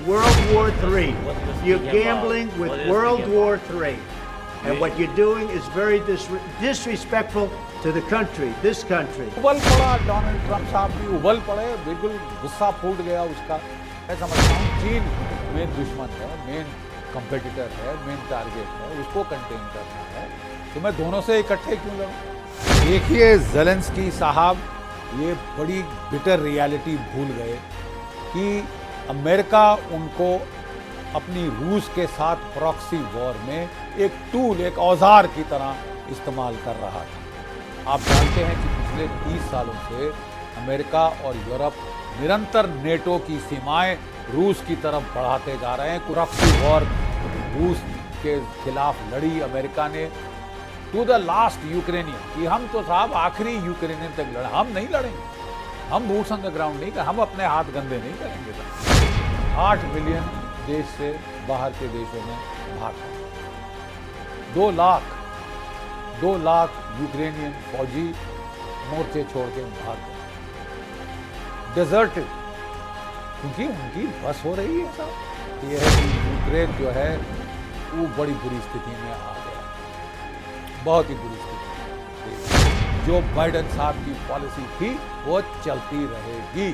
World War III. You're gambling with World War III. And what you're doing is very disrespectful to the country, this country. उबल पड़ा Donald Trump साहब भी उबल पड़े, बिल्कुल गुस्सा फूट गया उसका। मैं समझता हूँ चीन मेन दुश्मन है, मेन कंपेटिटर है, मेन टारगेट है, उसको कंटेन करना है, तो मैं दोनों से इकट्ठे क्यों लड़ूं? देखिए ज़ेलेंस्की साहब ये बड़ी बिटर रियलिटी भूल गए कि अमेरिका उनको अपनी रूस के साथ प्रॉक्सी वॉर में एक टूल, एक औजार की तरह इस्तेमाल कर रहा था। आप जानते हैं कि पिछले 30 सालों से अमेरिका और यूरोप निरंतर नेटो की सीमाएं रूस की तरफ बढ़ाते जा रहे हैं। प्रॉक्सी वॉर रूस के खिलाफ लड़ी अमेरिका ने टू द लास्ट यूक्रेनियन, कि हम तो साहब आखिरी यूक्रेनियन तक लड़े, हम नहीं लड़ेंगे, हम बूट्स ऑन द ग्राउंड नहीं, हम अपने हाथ गंदे नहीं करेंगे। 8 मिलियन देश से बाहर के देशों में भाग गए। 2 लाख यूक्रेनियन फौजी मोर्चे छोड़ के भाग गए, डिजर्टेड, क्योंकि उनकी बस हो रही है साहब। यह है कि यूक्रेन जो है वो बड़ी बुरी स्थिति में आ गया, बहुत ही बुरी स्थिति। जो बाइडेन साहब की पॉलिसी थी वो चलती रहेगी।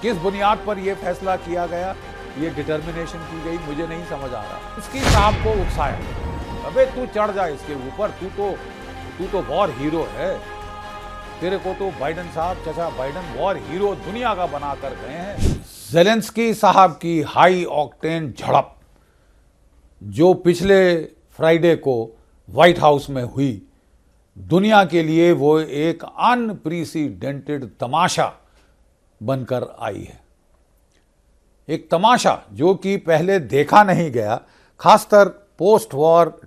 किस बुनियाद पर यह फैसला किया गया, ये डिटर्मिनेशन की गई, मुझे नहीं समझ आ रहा। इसकी साहब को उकसाया, अबे तू चढ़ जा इसके ऊपर, तू तो वॉर हीरो है, तेरे को तो बाइडेन साहब, चाचा बाइडेन वॉर हीरो दुनिया का बना कर गए हैं। ज़ेलेंस्की साहब की हाई ऑक्टेन झड़प जो पिछले फ्राइडे को व्हाइट हाउस में हुई, दुनिया के लिए वो एक अनप्रेसिडेंटेड तमाशा बनकर आई है। एक तमाशा जो कि पहले देखा नहीं गया, खासकर पोस्ट वॉर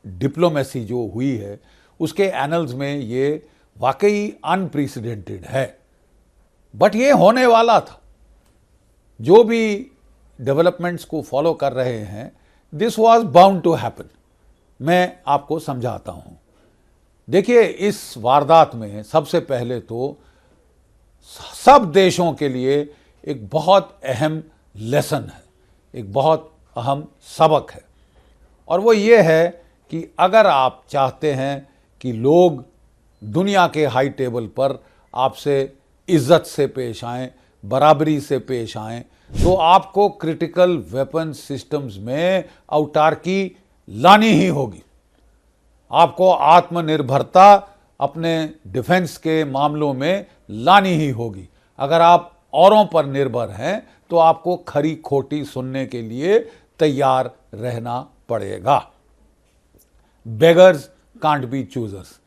डिप्लोमेसी जो हुई है उसके एनल्स में ये वाकई अनप्रेसिडेंटेड है। बट ये होने वाला था। जो भी डेवलपमेंट्स को फॉलो कर रहे हैं, this was bound to happen. मैं आपको समझाता हूं। देखिए, इस वारदात में सबसे पहले तो सब देशों के लिए एक बहुत अहम लेसन है, एक बहुत अहम सबक है, और वो ये है कि अगर आप चाहते हैं कि लोग दुनिया के हाई टेबल पर आपसे इज्जत से पेश आएं, बराबरी से पेश आएं, तो आपको क्रिटिकल वेपन सिस्टम्स में औटार्की लानी ही होगी। आपको आत्मनिर्भरता अपने डिफेंस के मामलों में लानी ही होगी। अगर आप औरों पर निर्भर हैं तो आपको खरी खोटी सुनने के लिए तैयार रहना पड़ेगा। Beggars can't be choosers.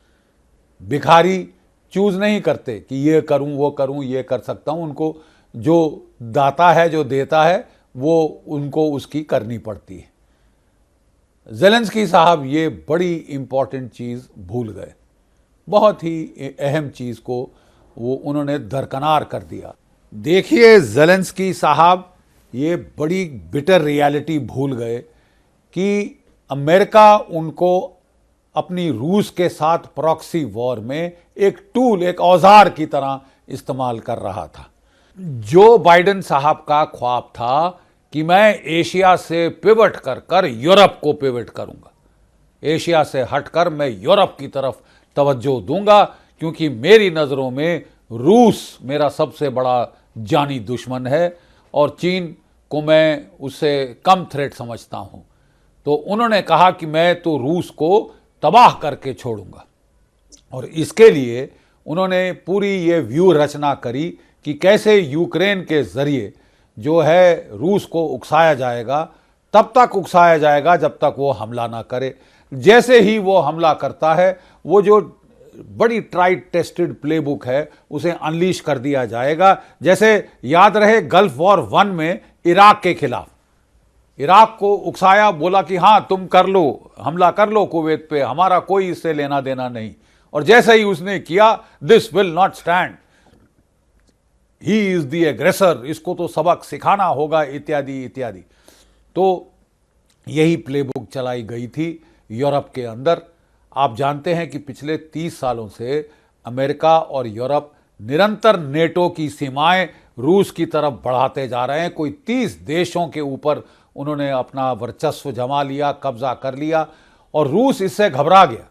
भिखारी चूज नहीं करते कि ये करूं, वो करूं, ये कर सकता हूं। उनको जो दाता है, जो देता है, वो उनको उसकी करनी पड़ती है। ज़ेलेंस्की साहब ये बड़ी इंपॉर्टेंट चीज भूल गए, बहुत ही अहम चीज को वो उन्होंने दरकिनार कर दिया। देखिए, ज़ेलेंस्की साहब ये बड़ी बिटर रियलिटी भूल गए कि अमेरिका उनको अपनी रूस के साथ प्रॉक्सी वॉर में एक टूल, एक औजार की तरह इस्तेमाल कर रहा था। जो बाइडेन साहब का ख्वाब था कि मैं एशिया से पिवट कर कर यूरोप को पिवट करूंगा, एशिया से हटकर मैं यूरोप की तरफ तवज्जो दूंगा, क्योंकि मेरी नज़रों में रूस मेरा सबसे बड़ा जानी दुश्मन है और चीन को मैं उससे कम थ्रेट समझता हूं। तो उन्होंने कहा कि मैं तो रूस को तबाह करके छोड़ूंगा, और इसके लिए उन्होंने पूरी ये व्यू रचना करी कि कैसे यूक्रेन के जरिए जो है रूस को उकसाया जाएगा, तब तक उकसाया जाएगा जब तक वो हमला ना करे। जैसे ही वो हमला करता है, वो जो बड़ी ट्राइड टेस्टेड प्लेबुक है उसे अनलीश कर दिया जाएगा। जैसे याद रहे गल्फ वॉर 1 में इराक के खिलाफ, इराक को उकसाया, बोला कि हां तुम कर लो, हमला कर लो कुवैत पे, हमारा कोई इससे लेना देना नहीं, और जैसे ही उसने किया, this will not stand, he is the aggressor, इसको तो सबक सिखाना होगा, इत्यादि इत्यादि। तो यही प्लेबुक चलाई गई थी यूरोप के अंदर। आप जानते हैं कि पिछले 30 सालों से अमेरिका और यूरोप निरंतर नेटो की सीमाएं रूस की तरफ बढ़ाते जा रहे हैं। कोई 30 देशों के ऊपर उन्होंने अपना वर्चस्व जमा लिया, कब्जा कर लिया, और रूस इससे घबरा गया।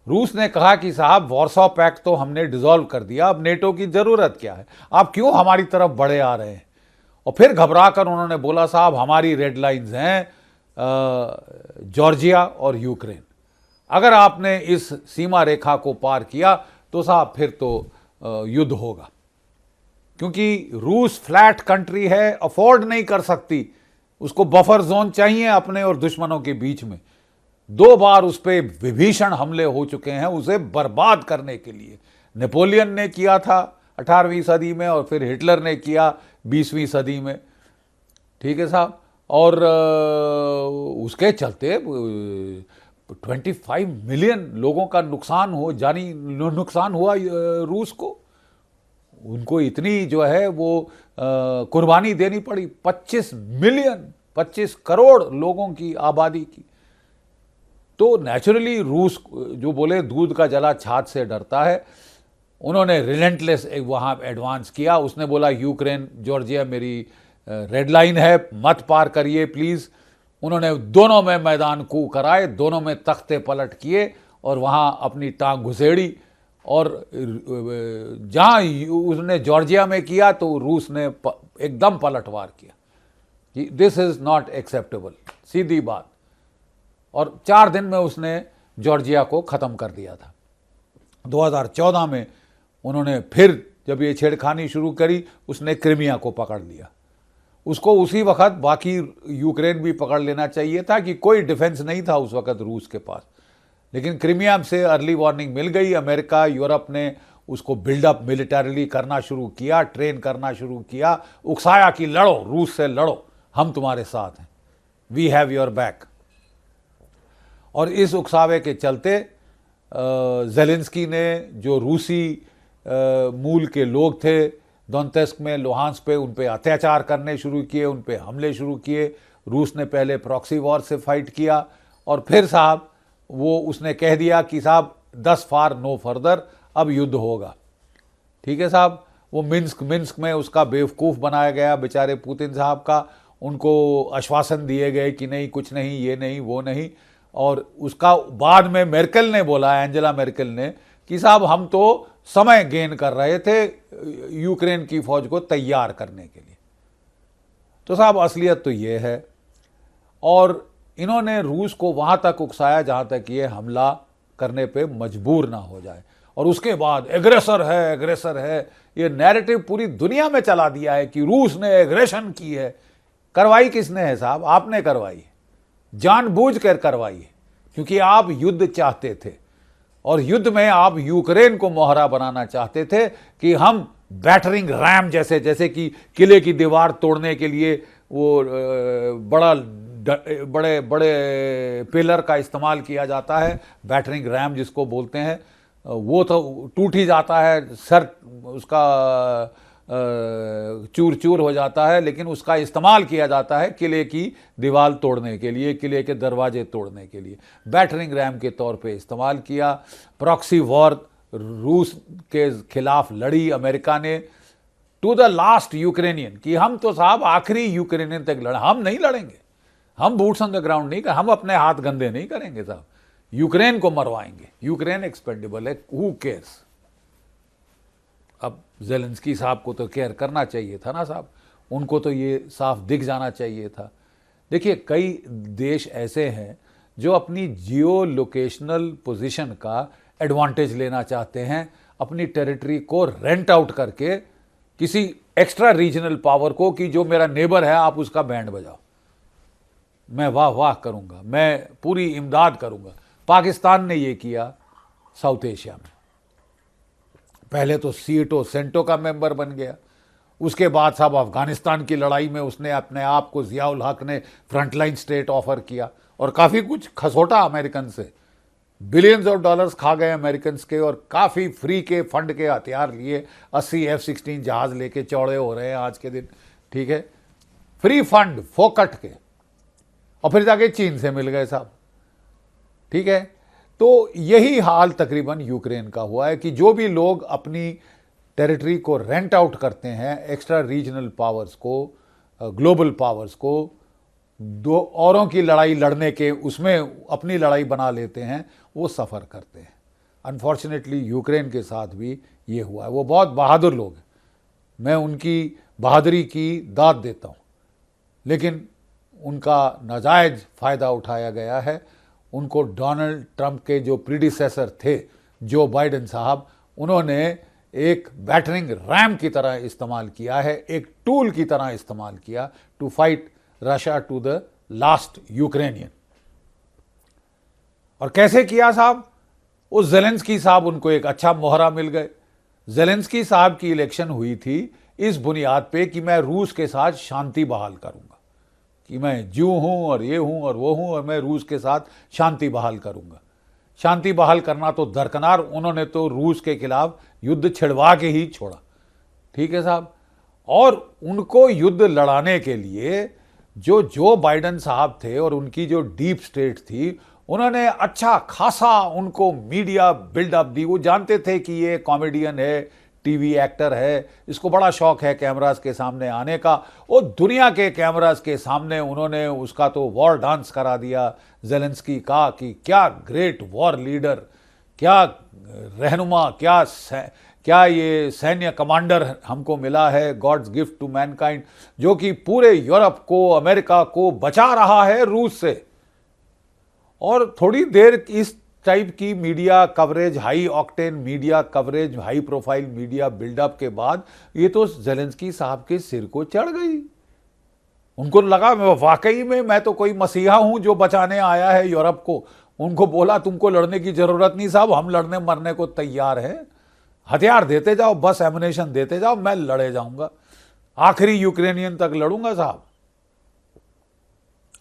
रूस ने कहा कि साहब वॉर्सो पैक्ट तो हमने डिसॉल्व कर दिया, अब नेटो की जरूरत क्या है, आप क्यों हमारी तरफ बढ़े आ रहे हैं। और फिर घबरा कर उन्होंने बोला साहब हमारी रेड लाइंस हैं जॉर्जिया और यूक्रेन, अगर आपने इस सीमा रेखा को पार किया तो साहब फिर तो युद्ध होगा। क्योंकि रूस फ्लैट कंट्री है, अफोर्ड नहीं कर सकती, उसको बफर जोन चाहिए अपने और दुश्मनों के बीच में। 2 बार उस पर विभीषण हमले हो चुके हैं उसे बर्बाद करने के लिए। नेपोलियन ने किया था 18वीं सदी में, और फिर हिटलर ने किया 20वीं सदी में, ठीक है साहब। और उसके चलते 25 मिलियन लोगों का नुकसान हुआ रूस को। उनको इतनी जो है वो कुर्बानी देनी पड़ी, 25 करोड़ लोगों की आबादी की। तो नेचुरली रूस जो बोले दूध का जला छाछ से डरता है, उन्होंने रिलेंटलेस वहां एडवांस किया। उसने बोला यूक्रेन जॉर्जिया मेरी रेड लाइन है, मत पार करिए प्लीज। उन्होंने दोनों में मैदान कू कराए, दोनों में तख्ते पलट किए और वहां अपनी टांग घुसेड़ी। और जहां उसने जॉर्जिया में किया तो रूस ने एकदम पलटवार किया। दिस इज नॉट एक्सेप्टेबल, सीधी बात। और 4 दिन में उसने जॉर्जिया को खत्म कर दिया था। 2014 में उन्होंने फिर जब ये छेड़खानी शुरू करी, उसने क्रीमिया को पकड़ लिया। उसको उसी वक्त बाकी यूक्रेन भी पकड़ लेना चाहिए था कि कोई डिफेंस नहीं था उस वक्त रूस के पास। लेकिन क्रीमिया से अर्ली वार्निंग मिल गई। अमेरिका, यूरोप ने उसको बिल्डअप मिलिटरीली करना शुरू किया, ट्रेन करना शुरू किया, उकसाया कि लड़ो, रूस से लड़ो, हम तुम्हारे साथ हैं, वी हैव योर बैक। और इस उकसावे के चलते ज़ेलेंस्की ने, जो रूसी मूल के लोग थे दोनेत्स्क में, लुहांस्क पे, उन पे अत्याचार करने शुरू किए, उन पे हमले शुरू किए। रूस ने पहले प्रॉक्सी वॉर से फाइट किया और फिर साहब वो उसने कह दिया कि साहब 10 फार नो फर्दर, अब युद्ध होगा। ठीक है साहब। वो मिन्स्क में उसका बेवकूफ़ बनाया गया बेचारे पुतिन साहब का। उनको आश्वासन दिए गए कि नहीं, कुछ नहीं, ये नहीं, वो नहीं। और उसका बाद में मेर्केल ने बोला, एंजेला मेर्केल ने, कि साहब हम तो समय गेन कर रहे थे यूक्रेन की फौज को तैयार करने के लिए। तो साहब असलियत तो ये है। और इन्होंने रूस को वहां तक उकसाया जहां तक ये हमला करने पे मजबूर ना हो जाए। और उसके बाद एग्रेसर है, ये नैरेटिव पूरी दुनिया में चला दिया है कि रूस ने एग्रेशन की है। करवाई किसने है साहब? आपने करवाई है, जानबूझकर करवाई है, क्योंकि आप युद्ध चाहते थे। और युद्ध में आप यूक्रेन को मोहरा बनाना चाहते थे कि हम बैटरिंग रैम जैसे कि किले की दीवार तोड़ने के लिए वो बड़े बड़े पिलर का इस्तेमाल किया जाता है, बैटरिंग रैम जिसको बोलते हैं, वो तो टूट ही जाता है, सर उसका चूर चूर हो जाता है, लेकिन उसका इस्तेमाल किया जाता है किले की दीवार तोड़ने के लिए, किले के दरवाजे तोड़ने के लिए। बैटरिंग रैम के तौर पे इस्तेमाल किया। प्रॉक्सी वॉर रूस के खिलाफ लड़ी अमेरिका ने, टू द लास्ट यूक्रेनियन, कि हम तो साहब आखिरी यूक्रेनियन तक लड़े, हम नहीं लड़ेंगे, हम बूट्स ऑन द ग्राउंड नहीं कर, हम अपने हाथ गंदे नहीं करेंगे साहब, यूक्रेन को मरवाएंगे। यूक्रेन एक्सपेंडेबल है, हु केयर्स। अब ज़ेलेंस्की साहब को तो केयर करना चाहिए था ना साहब, उनको तो ये साफ दिख जाना चाहिए था। देखिए कई देश ऐसे हैं जो अपनी जियो लोकेशनल पोजीशन का एडवांटेज लेना चाहते हैं, अपनी टेरिटरी को रेंट आउट करके किसी एक्स्ट्रा रीजनल पावर को, कि जो मेरा नेबर है आप उसका बैंड बजाओ, मैं वाह वाह करूंगा, मैं पूरी इमदाद करूंगा। पाकिस्तान ने ये किया साउथ एशिया में। पहले तो सीटो सेंटो का मेंबर बन गया, उसके बाद साहब अफगानिस्तान की लड़ाई में उसने अपने आप को, जियाउल हक ने फ्रंटलाइन स्टेट ऑफर किया और काफ़ी कुछ खसोटा अमेरिकन से, बिलियंस ऑफ डॉलर्स खा गए अमेरिकन के, और काफ़ी फ्री के फंड के हथियार लिए, 80 F-16 जहाज़ लेके चौड़े हो रहे हैं आज के दिन। ठीक है, फ्री फंड फोकट के, और फिर जाके चीन से मिल गए साहब। ठीक है, तो यही हाल तकरीबन यूक्रेन का हुआ है कि जो भी लोग अपनी टेरिटरी को रेंट आउट करते हैं एक्स्ट्रा रीजनल पावर्स को, ग्लोबल पावर्स को, दो औरों की लड़ाई लड़ने के उसमें अपनी लड़ाई बना लेते हैं, वो सफ़र करते हैं। अनफॉर्चुनेटली यूक्रेन के साथ भी ये हुआ है। वो बहुत बहादुर लोग हैं, मैं उनकी बहादुरी की दाद देता हूँ, लेकिन उनका नाजायज़ फ़ायदा उठाया गया है। उनको डोनाल्ड ट्रंप के जो प्रीडिसेसर थे जो बाइडेन साहब, उन्होंने एक बैटरिंग रैम की तरह इस्तेमाल किया है, एक टूल की तरह इस्तेमाल किया to fight Russia to the last Ukrainian. और कैसे किया साहब? उस ज़ेलेंस्की साहब उनको एक अच्छा मोहरा मिल गए। ज़ेलेंस्की साहब की इलेक्शन हुई थी इस बुनियाद पे कि मैं रूस के साथ शांति बहाल करूंगा, कि मैं ज्यू हूं और ये हूं और वो हूं और मैं रूस के साथ शांति बहाल करूंगा। शांति बहाल करना तो दरकनार, उन्होंने तो रूस के खिलाफ युद्ध छिड़वा के ही छोड़ा। ठीक है साहब। और उनको युद्ध लड़ाने के लिए जो बाइडेन साहब थे और उनकी जो डीप स्टेट थी, उन्होंने अच्छा खासा उनको मीडिया बिल्डअप दी। वो जानते थे कि ये कॉमेडियन है, टीवी एक्टर है, इसको बड़ा शौक है कैमरास के सामने आने का। और दुनिया के कैमरास के सामने उन्होंने उसका तो वॉर डांस करा दिया ज़ेलेंस्की का, कि क्या ग्रेट वॉर लीडर, क्या रहनुमा, क्या ये सैन्य कमांडर हमको मिला है, गॉड्स गिफ्ट टू मैनकाइंड, जो कि पूरे यूरोप को, अमेरिका को बचा रहा है रूस से। और थोड़ी देर इस टाइप की media coverage, high octane media coverage, high profile media buildup के बाद ये तो ज़ेलेंस्की साहब के सिर को चढ़ गई। उनको लगा वाकई में मैं तो कोई मसीहा हूं जो बचाने आया है यूरोप को। उनको बोला तुमको लड़ने की जरूरत नहीं साहब, हम लड़ने मरने को तैयार हैं, हथियार देते जाओ, बस एमुनेशन देते जाओ, मैं लड़े जाऊंगा, आखिरी यूक्रेनियन तक लड़ूंगा साहब।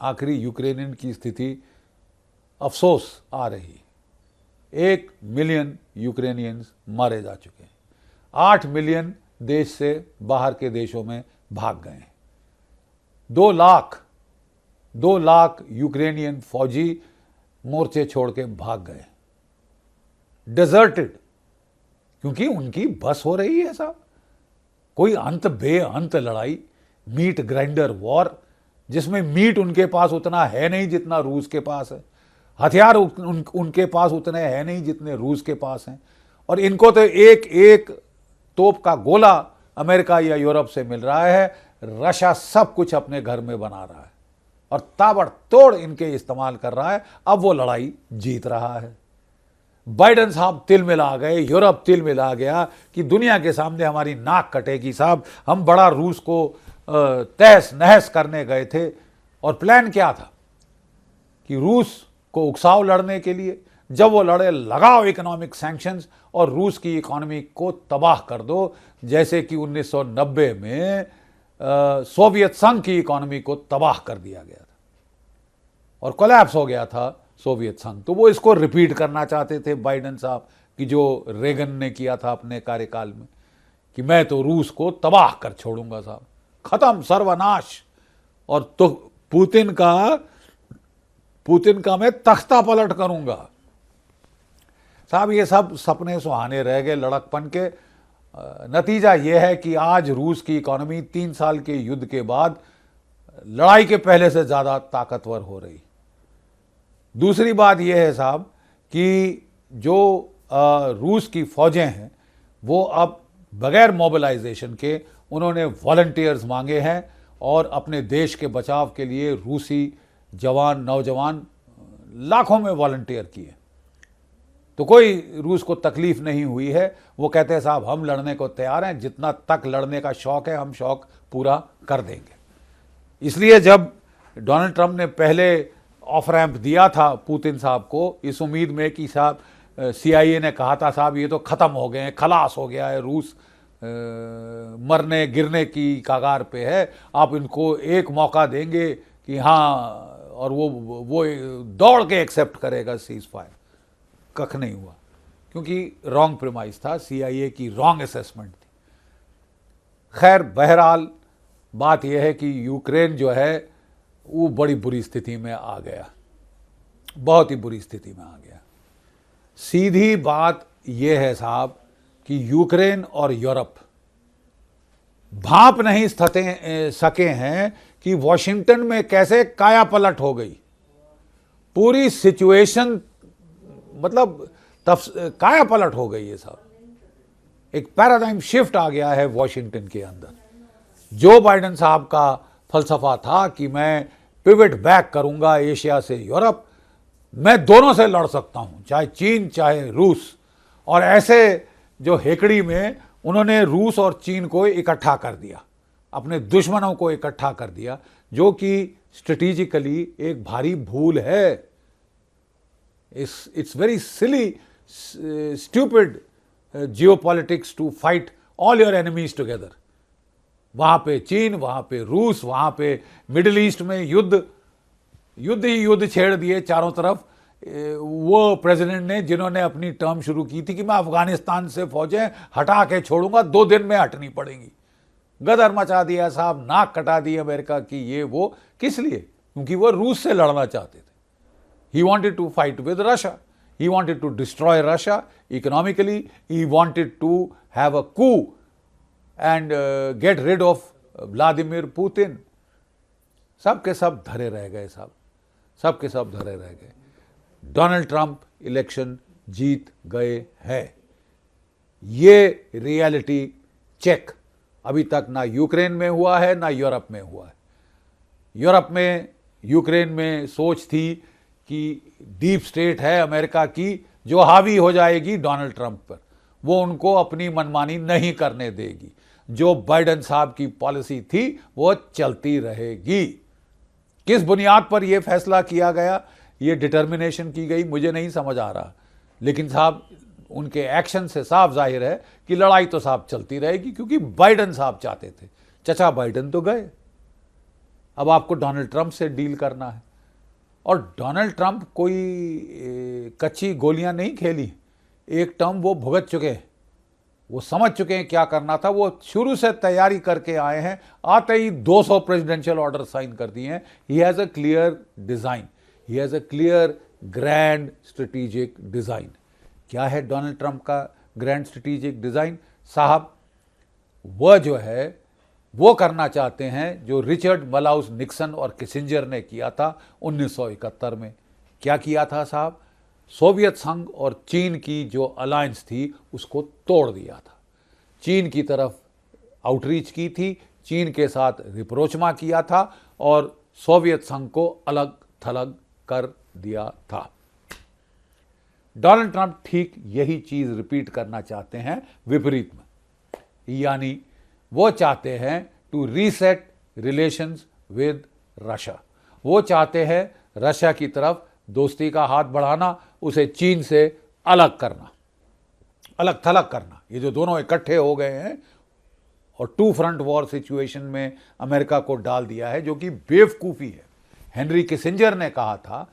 आखिरी यूक्रेनियन की स्थिति अफसोस आ रही। 1 मिलियन यूक्रेनियंस मारे जा चुके हैं, 8 मिलियन देश से बाहर के देशों में भाग गए हैं, 2 लाख यूक्रेनियन फौजी मोर्चे छोड़ के भाग गए, डेजर्टेड, क्योंकि उनकी बस हो रही है साहब। कोई अंत बेअंत लड़ाई, मीट ग्राइंडर वॉर, जिसमें मीट उनके पास उतना है नहीं जितना रूस के पास है, हथियार उनके पास उतने हैं नहीं जितने रूस के पास हैं। और इनको तो एक एक तोप का गोला अमेरिका या यूरोप से मिल रहा है, रशिया सब कुछ अपने घर में बना रहा है और ताबड़तोड़ इनके इस्तेमाल कर रहा है। अब वो लड़ाई जीत रहा है। बाइडेन साहब तिल मिला गए, यूरोप तिल मिला गया कि दुनिया के सामने हमारी नाक कटेगी साहब, हम बड़ा रूस को तहस नहस करने गए थे। और प्लान क्या था कि रूस को उकसाओ लड़ने के लिए, जब वो लड़े लगाओ इकोनॉमिक सैंक्शंस और रूस की इकोनॉमी को तबाह कर दो, जैसे कि 1990 में सोवियत संघ की इकोनॉमी को तबाह कर दिया गया था और कोलैप्स हो गया था सोवियत संघ। तो वो इसको रिपीट करना चाहते थे बाइडेन साहब, कि जो रेगन ने किया था अपने कार्यकाल में, कि मैं तो रूस को तबाह कर छोड़ूंगा साहब, खत्म, सर्वनाश। और तो पुतिन का मैं तख्ता पलट करूंगा साहब। ये सब सपने सुहाने रह गए लड़कपन के। नतीजा ये है कि आज रूस की इकोनॉमी 3 साल के युद्ध के बाद लड़ाई के पहले से ज़्यादा ताकतवर हो रही। दूसरी बात यह है साहब कि जो रूस की फ़ौजें हैं वो अब बगैर मोबिलाइजेशन के उन्होंने वॉलंटियर्स मांगे हैं और अपने देश के बचाव के लिए रूसी जवान, नौजवान लाखों में वॉलंटियर किए। तो कोई रूस को तकलीफ नहीं हुई है। वो कहते हैं साहब हम लड़ने को तैयार हैं, जितना तक लड़ने का शौक है हम शौक पूरा कर देंगे। इसलिए जब डोनाल्ड ट्रंप ने पहले ऑफ रैंप दिया था पुतिन साहब को, इस उम्मीद में कि साहब CIA ने कहा था साहब ये तो ख़त्म हो गए हैं, खलास हो गया है, रूस मरने गिरने की कगार पे है, आप इनको एक मौका देंगे कि हाँ, और वो दौड़ के एक्सेप्ट करेगा सीज फायर। कख नहीं हुआ, क्योंकि रॉन्ग प्रेमाइस था, CIA की रॉन्ग असेसमेंट थी। खैर बहरहाल बात यह है कि यूक्रेन जो है वो बड़ी बुरी स्थिति में आ गया, बहुत ही बुरी स्थिति में आ गया। सीधी बात यह है साहब कि यूक्रेन और यूरोप भांप नहीं सके हैं कि वॉशिंगटन में कैसे काया पलट हो गई। पूरी सिचुएशन मतलब काया पलट हो गई है साहब। एक पैराडाइम शिफ्ट आ गया है वॉशिंगटन के अंदर। जो बाइडेन साहब का फलसफा था कि मैं पिवट बैक करूंगा एशिया से यूरोप, मैं दोनों से लड़ सकता हूं, चाहे चीन चाहे रूस। और ऐसे जो हेकड़ी में उन्होंने रूस और चीन को इकट्ठा कर दिया, अपने दुश्मनों को इकट्ठा कर दिया, जो कि स्ट्रेटेजिकली एक भारी भूल है। It's very silly stupid geopolitics to fight all your enemies together. वहां पे चीन, वहां पे रूस, वहां पे मिडिल ईस्ट में युद्ध ही युद्ध छेड़ दिए चारों तरफ। वो प्रेसिडेंट ने जिन्होंने अपनी टर्म शुरू की थी कि मैं अफगानिस्तान से फौजें हटा के छोड़ूंगा, 2 दिन में हटनी पड़ेंगी, गदर मचा दिया साहब, नाक कटा दी अमेरिका की। ये वो किस लिए? क्योंकि वो रूस से लड़ना चाहते थे। He wanted to fight with Russia, he wanted to destroy Russia economically, he wanted to have a coup and get rid of Vladimir Putin. सब के सब धरे रह गए साहब, सब के सब धरे रह गए। डोनाल्ड ट्रंप इलेक्शन जीत गए हैं। ये रियलिटी चेक अभी तक ना यूक्रेन में हुआ है ना यूरोप में हुआ है। यूरोप में, यूक्रेन में सोच थी कि डीप स्टेट है अमेरिका की जो हावी हो जाएगी डोनाल्ड ट्रंप पर, वो उनको अपनी मनमानी नहीं करने देगी। जो बाइडेन साहब की पॉलिसी थी वो चलती रहेगी। किस बुनियाद पर यह फैसला किया गया, ये डिटर्मिनेशन की गई, मुझे नहीं समझ आ रहा। लेकिन साहब उनके एक्शन से साफ जाहिर है कि लड़ाई तो साहब चलती रहेगी, क्योंकि बाइडेन साहब चाहते थे। चचा बाइडेन तो गए, अब आपको डोनाल्ड ट्रंप से डील करना है। और डोनाल्ड ट्रंप कोई कच्ची गोलियां नहीं खेली, एक टर्म वो भुगत चुके हैं, वो समझ चुके हैं क्या करना था, वो शुरू से तैयारी करके आए हैं। आते ही 200 प्रेसिडेंशियल ऑर्डर साइन कर दिए हैं। He has a clear design, he has a clear grand strategic design. क्या है डोनाल्ड ट्रंप का ग्रैंड स्ट्रेटेजिक डिज़ाइन? साहब वह जो है वो करना चाहते हैं जो रिचर्ड मलाउस निक्सन और किसिंजर ने किया था 1971 में। क्या किया था साहब? सोवियत संघ और चीन की जो अलायंस थी उसको तोड़ दिया था। चीन की तरफ आउटरीच की थी, चीन के साथ रिप्रोचमा किया था और सोवियत संघ को अलग थलग कर दिया था। डोनाल्ड ट्रंप ठीक यही चीज रिपीट करना चाहते हैं विपरीत में, यानी वो चाहते हैं to reset relations with Russia. वो चाहते हैं रशिया की तरफ दोस्ती का हाथ बढ़ाना, उसे चीन से अलग करना, अलग थलग करना। ये जो दोनों इकट्ठे हो गए हैं और 2 फ्रंट वॉर सिचुएशन में अमेरिका को डाल दिया है, जो कि बेवकूफ़ी है। हेनरी किसिंजर ने कहा था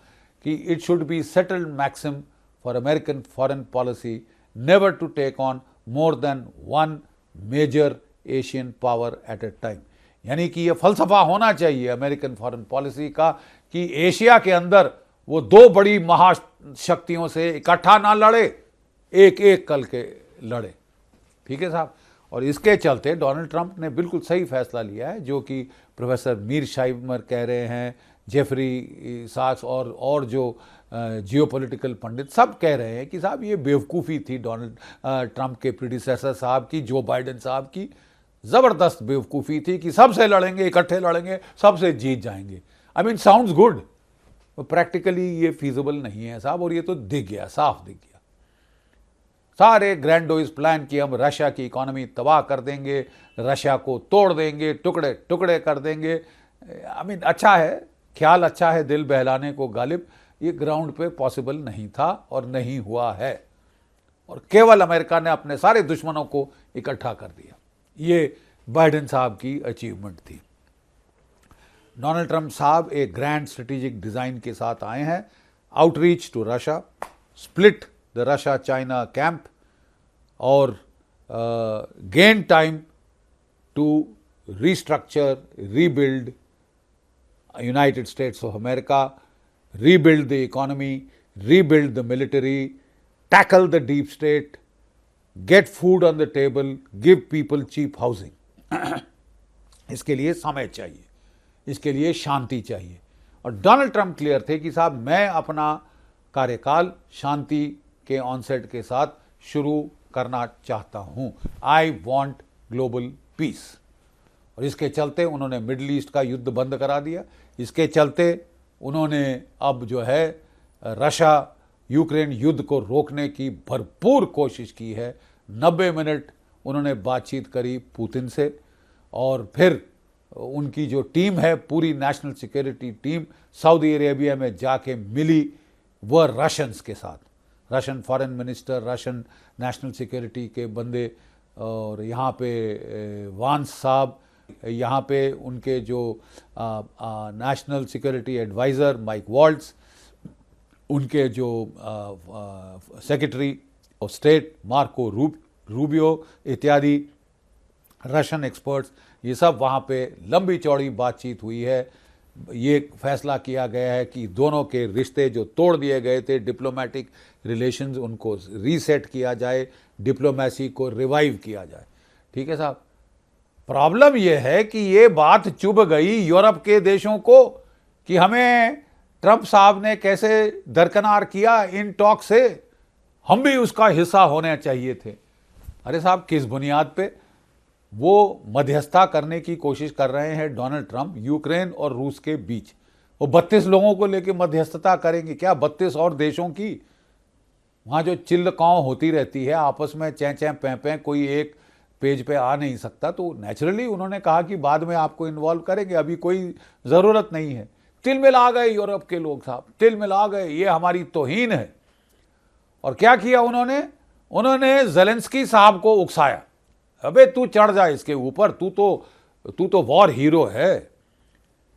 कि it should be settled maxim for American foreign policy never to take on more than 1 major Asian power at a time. यानी कि यह फलसफा होना चाहिए अमेरिकन फॉरेन पॉलिसी का कि एशिया के अंदर वो 2 बड़ी महाशक्तियों से इकट्ठा ना लड़े, एक एक कल के लड़े। ठीक है साहब। और इसके चलते डोनाल्ड ट्रंप ने बिल्कुल सही फैसला लिया है, जो कि प्रोफेसर मीर शाइमर कह रहे हैं, जेफरी साक्स और जो जियोपॉलिटिकल पंडित सब कह रहे हैं कि साहब ये बेवकूफ़ी थी डोनाल्ड ट्रंप के प्रीडिसेसर साहब की, जो बाइडेन साहब की। ज़बरदस्त बेवकूफ़ी थी कि सबसे लड़ेंगे, इकट्ठे लड़ेंगे, सबसे जीत जाएंगे। I mean sounds good, practically ये फीजिबल नहीं है साहब। और ये तो दिख गया, साफ दिख गया। सारे ग्रैंडोइज प्लान कि हम रशिया की इकोनॉमी तबाह कर देंगे, रशिया को तोड़ देंगे, टुकड़े टुकड़े कर देंगे। आई मीन अच्छा है, ख्याल अच्छा है, दिल बहलाने को गालिब। ये ग्राउंड पे पॉसिबल नहीं था और नहीं हुआ है, और केवल अमेरिका ने अपने सारे दुश्मनों को इकट्ठा कर दिया। ये बाइडेन साहब की अचीवमेंट थी। डोनाल्ड ट्रंप साहब एक ग्रैंड स्ट्रेटेजिक डिज़ाइन के साथ आए हैं, outreach to Russia, split the Russia China camp, और gain time to restructure, rebuild United States of America, rebuild the economy, rebuild the military, tackle the deep state, get food on the table, give people cheap housing. इसके लिए समय चाहिए, इसके लिए शांति चाहिए। और Donald Trump clear थे कि साहब मैं अपना कार्यकाल शांति के ऑनसेट के साथ शुरू करना चाहता हूं। I want global piece. और इसके चलते उन्होंने मिडिल ईस्ट का युद्ध बंद करा दिया। इसके चलते उन्होंने अब जो है रशिया यूक्रेन युद्ध को रोकने की भरपूर कोशिश की है। 90 मिनट उन्होंने बातचीत करी पुतिन से, और फिर उनकी जो टीम है, पूरी national security team Saudi Arabia में जाके मिली वह रशियंस के साथ, Russian foreign minister, Russian national security के बंदे, और यहाँ पे वांस साहब, यहाँ पे उनके जो national security adviser Mike Waltz, उनके जो secretary of state Marco Rubio इत्यादि रशियन एक्सपर्ट्स, ये सब वहाँ पे लंबी चौड़ी बातचीत हुई है। ये फैसला किया गया है कि दोनों के रिश्ते जो तोड़ दिए गए थे, डिप्लोमेटिक रिलेशंस, उनको रीसेट किया जाए, डिप्लोमेसी को रिवाइव किया जाए। ठीक है साहब। प्रॉब्लम यह है कि ये बात चुभ गई यूरोप के देशों को कि हमें ट्रंप साहब ने कैसे दरकिनार किया इन टॉक से, हम भी उसका हिस्सा होने चाहिए थे। अरे साहब, किस बुनियाद पे? वो मध्यस्थता करने की कोशिश कर रहे हैं डोनाल्ड ट्रंप यूक्रेन और रूस के बीच। वो 32 लोगों को लेकर मध्यस्थता करेंगे क्या? 32 और देशों की? वहाँ जो चिल्ल कांव होती रहती है आपस में, चैं चैं पैं पैं, कोई एक पेज पे आ नहीं सकता। तो नेचुरली उन्होंने कहा कि बाद में आपको इन्वॉल्व करेंगे, अभी कोई ज़रूरत नहीं है। तिल मिला गए यूरोप के लोग साहब, तिल मिला गए, ये हमारी तौहीन है। और क्या किया उन्होंने ज़ेलेंस्की साहब को उकसाया, अबे तू चढ़ जा इसके ऊपर, तू तो वॉर हीरो है,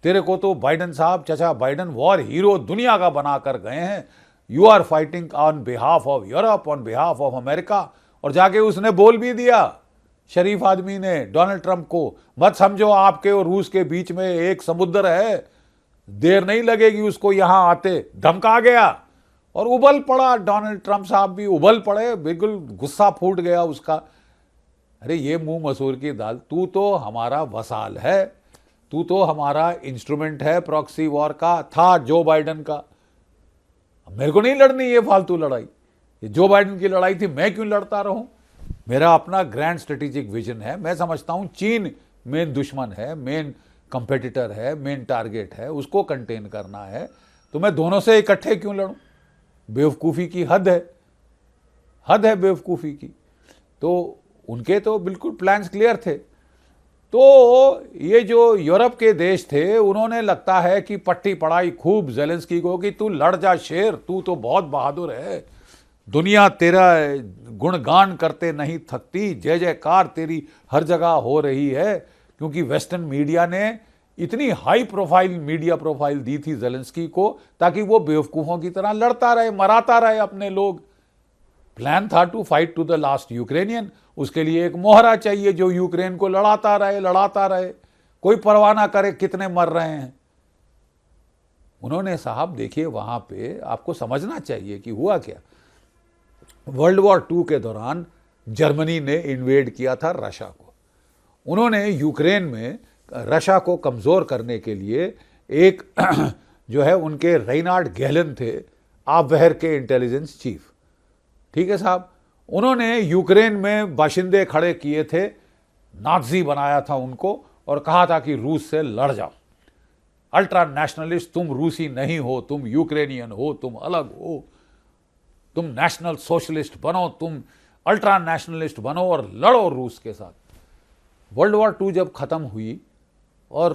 तेरे को तो बाइडन साहब, चचा बाइडन वॉर हीरो दुनिया का बना कर गए हैं। You are fighting on behalf of Europe, on behalf of America. और जाके उसने बोल भी दिया, शरीफ आदमी ने, डोनाल्ड ट्रंप को, मत समझो आपके और रूस के बीच में एक समुद्र है, देर नहीं लगेगी उसको यहां आते। धमका गया और उबल पड़ा, डोनाल्ड ट्रंप साहब भी उबल पड़े, बिल्कुल गुस्सा फूट गया उसका। अरे ये मुंह मसूर की दाल, तू तो हमारा वसाल है, तू तो हमारा इंस्ट्रूमेंट है प्रॉक्सी वॉर का, था जो बाइडन का। मेरे को नहीं लड़नी ये फालतू लड़ाई, ये जो बाइडन की लड़ाई थी, मैं क्यों लड़ता रहूं? मेरा अपना ग्रैंड स्ट्रेटेजिक विजन है। मैं समझता हूं चीन मेन दुश्मन है, मेन कंपेटिटर है, मेन टारगेट है, उसको कंटेन करना है। तो मैं दोनों से इकट्ठे क्यों लड़ूं? बेवकूफ़ी की हद है बेवकूफ़ी की। तो उनके तो बिल्कुल प्लान्स क्लियर थे। तो ये जो यूरोप के देश थे, उन्होंने लगता है कि पट्टी पढ़ाई खूब ज़ेलेंस्की को कि तू लड़ जा शेर, तू तो बहुत बहादुर है, दुनिया तेरा गुणगान करते नहीं थकती, जय जयकार तेरी हर जगह हो रही है। क्योंकि वेस्टर्न मीडिया ने इतनी हाई प्रोफाइल मीडिया प्रोफाइल दी थी ज़ेलेंस्की को, ताकि वो बेवकूफ़ों की तरह लड़ता रहे, मराता रहे अपने लोग। प्लान था to fight to the last Ukrainian. उसके लिए एक मोहरा चाहिए जो यूक्रेन को लड़ाता रहे, कोई परवाह ना करे कितने मर रहे हैं। उन्होंने साहब देखिए, वहां पे आपको समझना चाहिए कि हुआ क्या। वर्ल्ड वॉर 2 के दौरान जर्मनी ने इन्वेड किया था रशिया को। उन्होंने यूक्रेन में रशिया को कमज़ोर करने के लिए एक जो है उनके रेनार्ड गेलन थे, आबवेयर के इंटेलिजेंस चीफ। ठीक है साहब, उन्होंने यूक्रेन में बाशिंदे खड़े किए थे, नाज़ी बनाया था उनको, और कहा था कि रूस से लड़ जाओ। अल्ट्रा नेशनलिस्ट, तुम रूसी नहीं हो, तुम यूक्रेनियन हो, तुम अलग हो, तुम नेशनल सोशलिस्ट बनो, तुम अल्ट्रा नेशनलिस्ट बनो और लड़ो रूस के साथ। वर्ल्ड वॉर 2 जब ख़त्म हुई और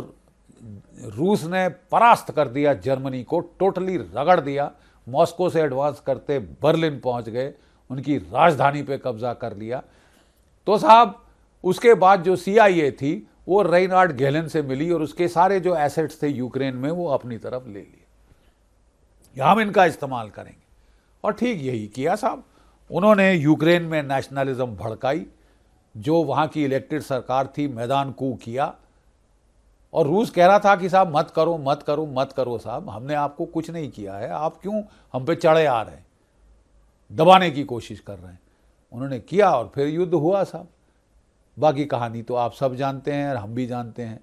रूस ने परास्त कर दिया जर्मनी को, टोटली रगड़ दिया, मॉस्को से एडवांस करते बर्लिन पहुंच गए, उनकी राजधानी पे कब्जा कर लिया। तो साहब उसके बाद जो CIA थी वो रेनार्ड गेलन से मिली और उसके सारे जो एसेट्स थे यूक्रेन में वो अपनी तरफ ले लिए, हम इनका इस्तेमाल करेंगे। और ठीक यही किया साहब। उन्होंने यूक्रेन में नेशनलिज्म भड़काई, जो वहाँ की इलेक्टेड सरकार थी मैदान कूच किया। और रूस कह रहा था कि साहब मत करो मत करो मत करो साहब, हमने आपको कुछ नहीं किया है, आप क्यों हम पे चढ़े आ रहे हैं, दबाने की कोशिश कर रहे हैं। उन्होंने किया और फिर युद्ध हुआ साहब। बाकी कहानी तो आप सब जानते हैं और हम भी जानते हैं।